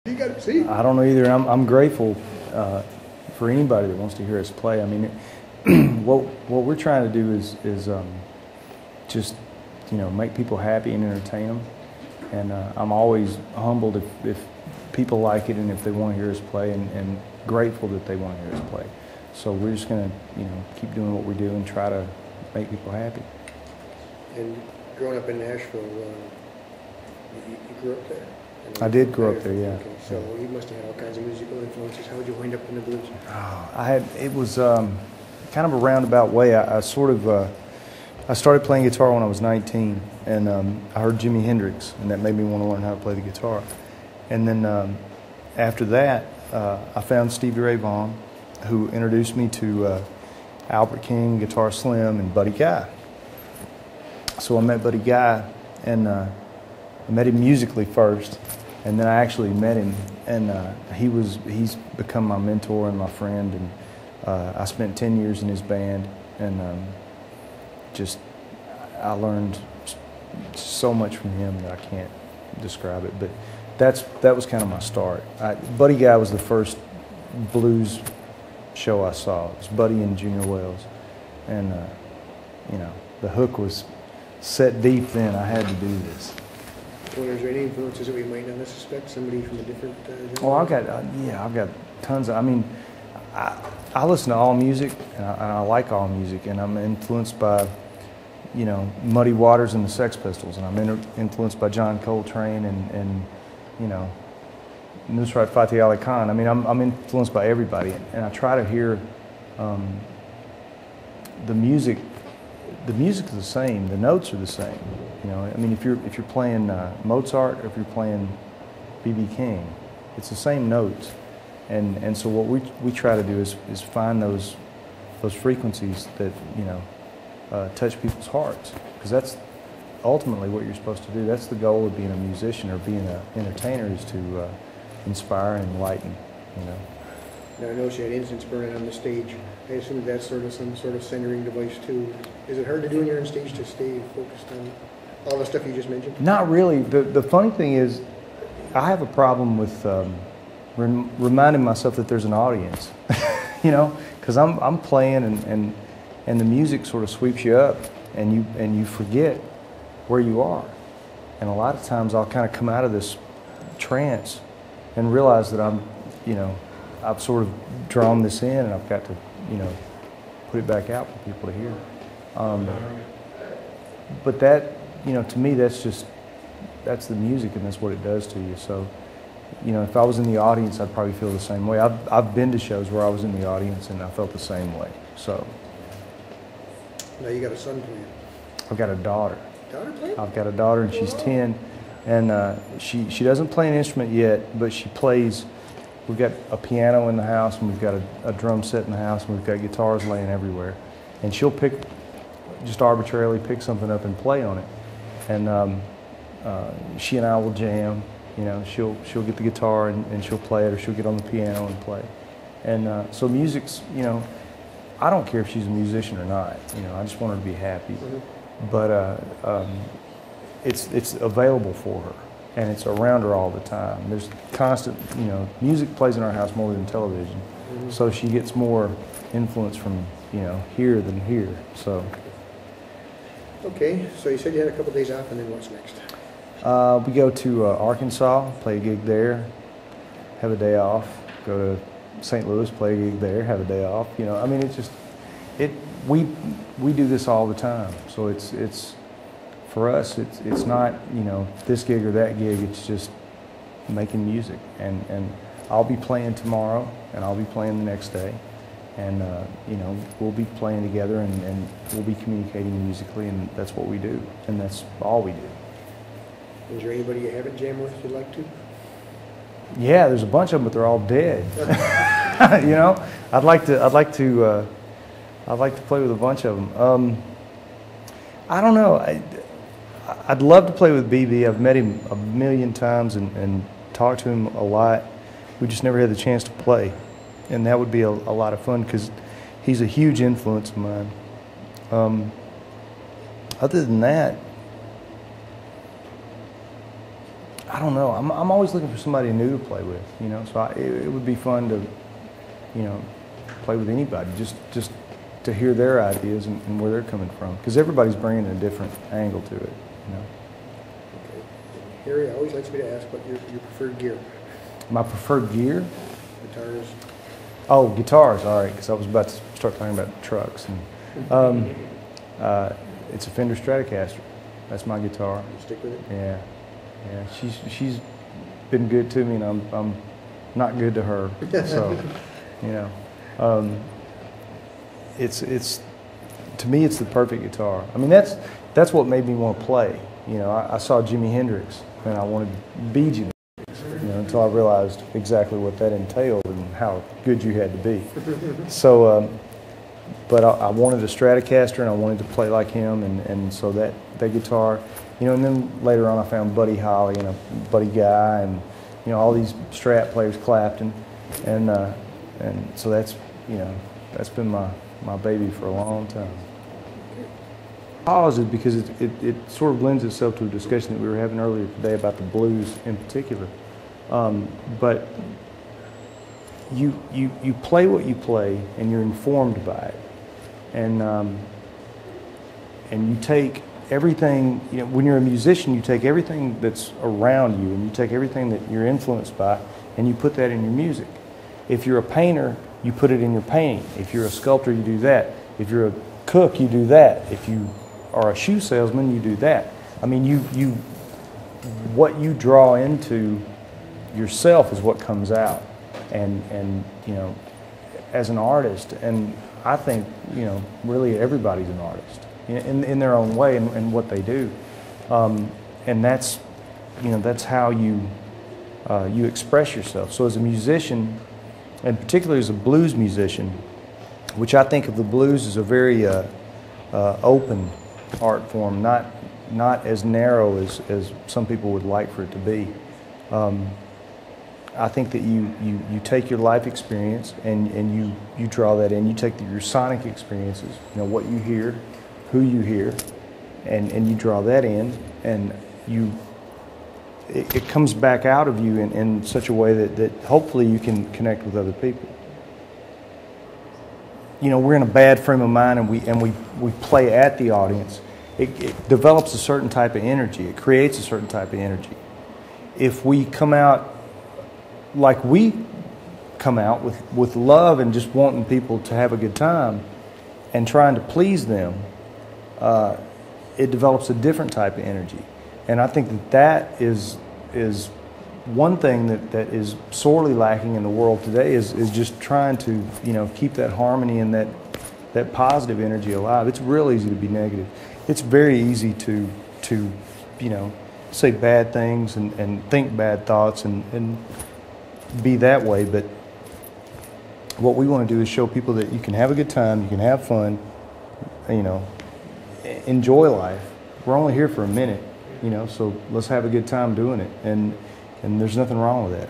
You got to see. I don't know either. I'm grateful for anybody that wants to hear us play. I mean, what we're trying to do is just make people happy and entertain them. And I'm always humbled if people like it and if they want to hear us play, and grateful that they want to hear us play. So we're just going to keep doing what we do and try to make people happy. And growing up in Nashville, you grew up there. I did grow up there, yeah. Okay, so you must have had all kinds of musical influences. How did you wind up in the blues? It was kind of a roundabout way. I started playing guitar when I was 19, and I heard Jimi Hendrix, and that made me want to learn how to play the guitar. And then after that, I found Stevie Ray Vaughan, who introduced me to Albert King, Guitar Slim, and Buddy Guy. So I met Buddy Guy, and I met him musically first, and then I actually met him, and he's become my mentor and my friend, and I spent 10 years in his band, and I learned so much from him that I can't describe it, but that was kind of my start. Buddy Guy was the first blues show I saw. It was Buddy and Junior Wells, and the hook was set deep then. I had to do this. Well, is there any influences that we might not suspect? Somebody from a different genre? Well, I've got tons of. I mean, I listen to all music, and I like all music, and I'm influenced by, Muddy Waters and the Sex Pistols, and I'm influenced by John Coltrane and Nusrat Fateh Ali Khan. I mean, I'm influenced by everybody, and I try to hear the music. The music is the same. The notes are the same. I mean, if you're playing Mozart or if you're playing B.B. King, it's the same notes. And so what we try to do is find those frequencies that touch people's hearts, because that's ultimately what you're supposed to do. That's the goal of being a musician or being an entertainer, is to inspire and enlighten. Now, I noticed you had incense burning on the stage. I assume that's sort of some sort of centering device too. Is it hard to do when you're on stage to stay focused on all the stuff you just mentioned? Not really. The funny thing is, I have a problem with reminding myself that there's an audience. Because I'm playing and the music sort of sweeps you up, and you forget where you are. And a lot of times I'll kind of come out of this trance and realize that I've sort of drawn this in, and I've got to, put it back out for people to hear. But that, to me, that's the music, and that's what it does to you. So, if I was in the audience, I'd probably feel the same way. I've been to shows where I was in the audience, and I felt the same way. So. Now you got a son playing. I've got a daughter. Daughter playing? I've got a daughter, and she's 10, and she doesn't play an instrument yet, but she plays. We've got a piano in the house, and we've got a drum set in the house, and we've got guitars laying everywhere. And she'll just arbitrarily pick something up and play on it. And she and I will jam. She'll get the guitar and she'll play it, or she'll get on the piano and play. And so music's, I don't care if she's a musician or not. I just want her to be happy. Mm-hmm. But it's available for her, and it's around her all the time. There's constant, music plays in our house more than television. Mm-hmm. So she gets more influence from, here than here. So. Okay, so you said you had a couple days off, and then what's next? We go to Arkansas, play a gig there, have a day off. Go to St. Louis, play a gig there, have a day off. I mean, we do this all the time. So it's for us, it's not, this gig or that gig. It's just making music, and I'll be playing tomorrow, and I'll be playing the next day, and we'll be playing together, and we'll be communicating musically, and that's what we do, and that's all we do. Is there anybody you haven't jammed with you'd like to? Yeah, there's a bunch of them, but they're all dead. I'd like to play with a bunch of them. I don't know. I'd love to play with BB. I've met him a million times and talked to him a lot. We just never had the chance to play, and that would be a lot of fun because he's a huge influence of mine. Other than that, I don't know. I'm always looking for somebody new to play with, you know. So it would be fun to, you know, play with anybody, just to hear their ideas and where they're coming from, because everybody's bringing a different angle to it, you know. Okay. Harry always likes me to ask what your preferred gear. My preferred gear? Guitars. Oh, guitars. All right, because I was about to start talking about trucks. And, it's a Fender Stratocaster. That's my guitar. You stick with it. Yeah, yeah. She's been good to me, and I'm not good to her. So, you know, it's to me it's the perfect guitar. I mean, that's what made me want to play. You know, I saw Jimi Hendrix, and I wanted to be Jimi Hendrix. You know, until I realized exactly what that entailed and how good you had to be. So, but I wanted a Stratocaster, and I wanted to play like him, and so that guitar, you know, and then later on I found Buddy Holly and a Buddy Guy, and you know, all these Strat players, Clapton, and so that's, you know, that's been my baby for a long time. Pause is because it sort of lends itself to a discussion that we were having earlier today about the blues in particular. But you play what you play, and you're informed by it, and you take everything. You know, when you're a musician, you take everything that's around you, and you take everything that you're influenced by, and you put that in your music. If you're a painter, you put it in your painting. If you're a sculptor, you do that. If you're a cook, you do that. If you are a shoe salesman, you do that. I mean, what you draw into yourself is what comes out, and you know, as an artist, and I think, you know, really everybody's an artist in their own way and what they do, and that's, you know, that's how you express yourself. So as a musician, and particularly as a blues musician, which I think of the blues as a very open art form, not as narrow as some people would like for it to be. I think that you take your life experience and you draw that in. You take your sonic experiences, you know, what you hear, who you hear, and you draw that in, and it comes back out of you in such a way that hopefully you can connect with other people. You know, we're in a bad frame of mind, and we play at the audience. It develops a certain type of energy. It creates a certain type of energy. If we come out like we come out with love and just wanting people to have a good time and trying to please them, it develops a different type of energy. And I think that is one thing that is sorely lacking in the world today is just trying to, you know, keep that harmony and that positive energy alive. It's real easy to be negative. It's very easy to you know, say bad things and think bad thoughts and be that way. But what we want to do is show people that you can have a good time, you can have fun, you know, enjoy life. We're only here for a minute, you know, so let's have a good time doing it, and there's nothing wrong with that.